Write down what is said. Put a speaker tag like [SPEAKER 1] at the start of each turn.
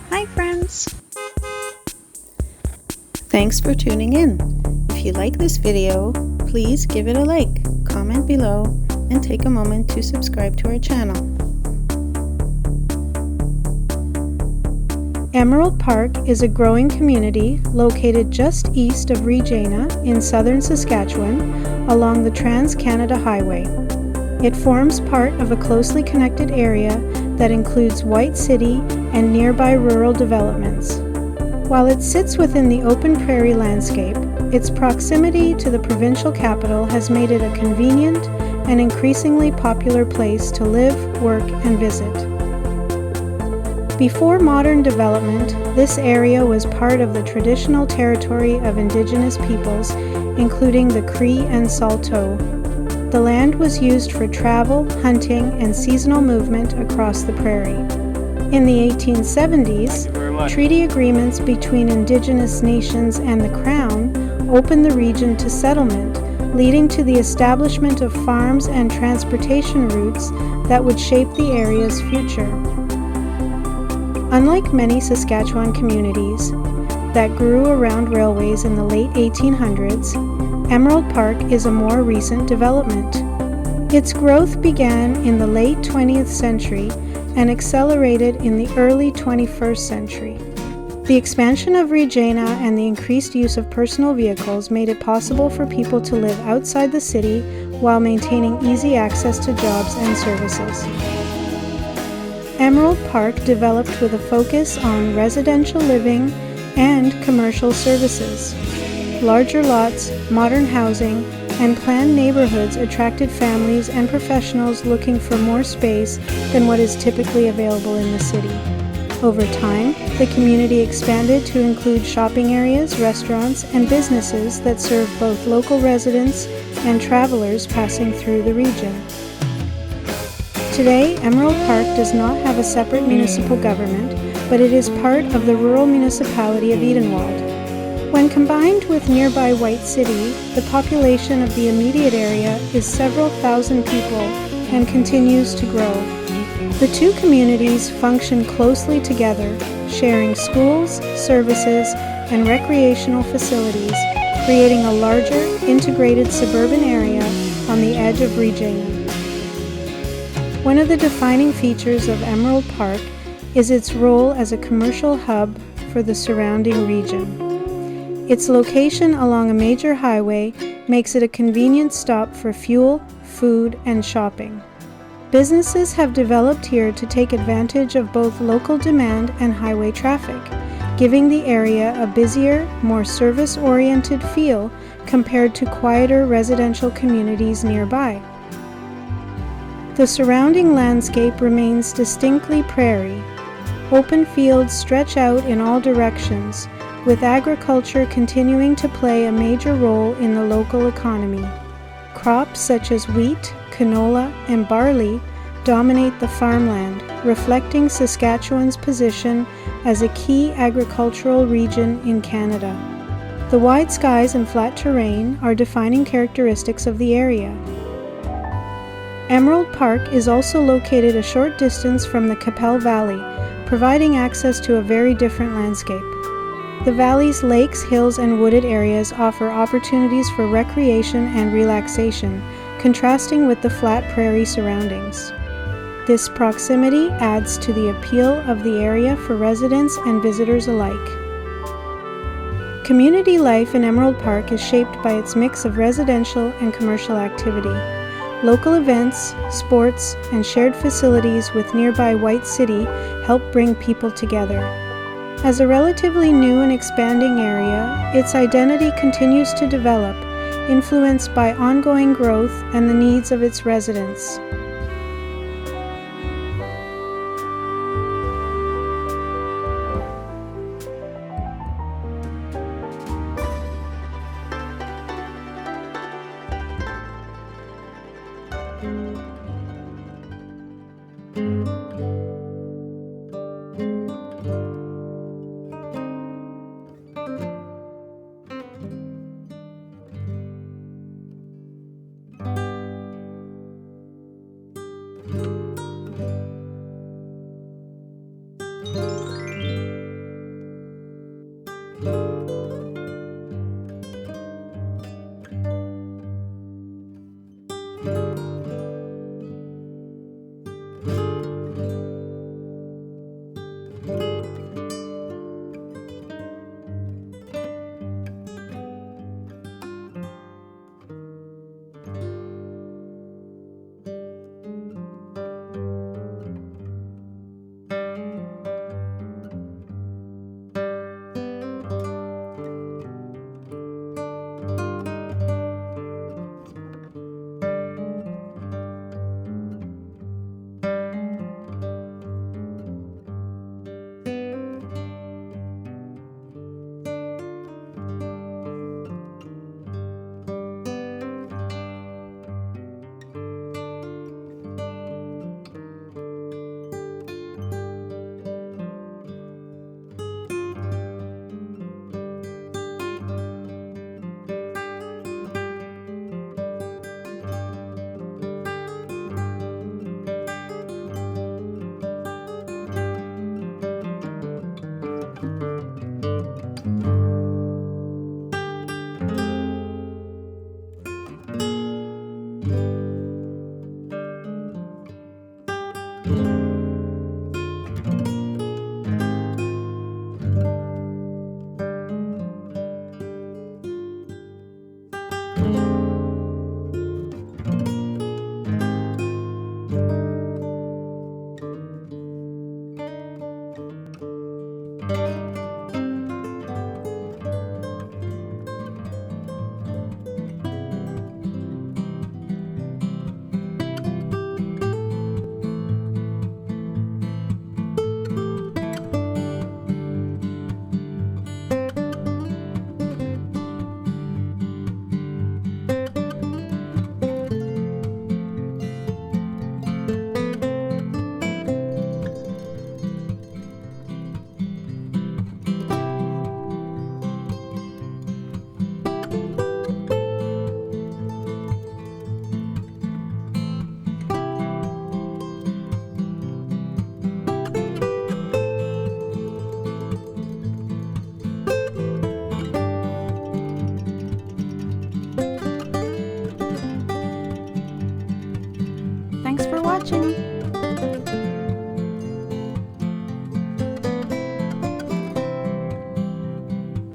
[SPEAKER 1] Hi friends! Thanks for tuning in. If you like this video, please give it a like, comment below, and take a moment to subscribe to our channel. Emerald Park is a growing community located just east of Regina in southern Saskatchewan along the Trans-Canada Highway. It forms part of a closely connected area that includes White City and nearby rural developments. While it sits within the open prairie landscape, its proximity to the provincial capital has made it a convenient and increasingly popular place to live, work, and visit. Before modern development, this area was part of the traditional territory of Indigenous peoples, including the Cree and Saulteaux. The land was used for travel, hunting, and seasonal movement across the prairie. In the 1870s, treaty agreements between Indigenous nations and the Crown opened the region to settlement, leading to the establishment of farms and transportation routes that would shape the area's future. Unlike many Saskatchewan communities that grew around railways in the late 1800s, Emerald Park is a more recent development. Its growth began in the late 20th century and accelerated in the early 21st century. The expansion of Regina and the increased use of personal vehicles made it possible for people to live outside the city while maintaining easy access to jobs and services. Emerald Park developed with a focus on residential living and commercial services. Larger lots, modern housing, and planned neighborhoods attracted families and professionals looking for more space than what is typically available in the city. Over time, the community expanded to include shopping areas, restaurants, and businesses that serve both local residents and travelers passing through the region. Today, Emerald Park does not have a separate municipal government, but it is part of the rural municipality of Edenwald. When combined with nearby White City, the population of the immediate area is several thousand people and continues to grow. The two communities function closely together, sharing schools, services, and recreational facilities, creating a larger, integrated suburban area on the edge of Regina. One of the defining features of Emerald Park is its role as a commercial hub for the surrounding region. Its location along a major highway makes it a convenient stop for fuel, food, and shopping. Businesses have developed here to take advantage of both local demand and highway traffic, giving the area a busier, more service-oriented feel compared to quieter residential communities nearby. The surrounding landscape remains distinctly prairie. Open fields stretch out in all directions, with agriculture continuing to play a major role in the local economy. Crops such as wheat, canola, and barley dominate the farmland, reflecting Saskatchewan's position as a key agricultural region in Canada. The wide skies and flat terrain are defining characteristics of the area. Emerald Park is also located a short distance from the Qu'Appelle Valley, providing access to a very different landscape. The valley's lakes, hills, and wooded areas offer opportunities for recreation and relaxation, contrasting with the flat prairie surroundings. This proximity adds to the appeal of the area for residents and visitors alike. Community life in Emerald Park is shaped by its mix of residential and commercial activity. Local events, sports, and shared facilities with nearby White City help bring people together. As a relatively new and expanding area, its identity continues to develop, influenced by ongoing growth and the needs of its residents. Thanks for watching!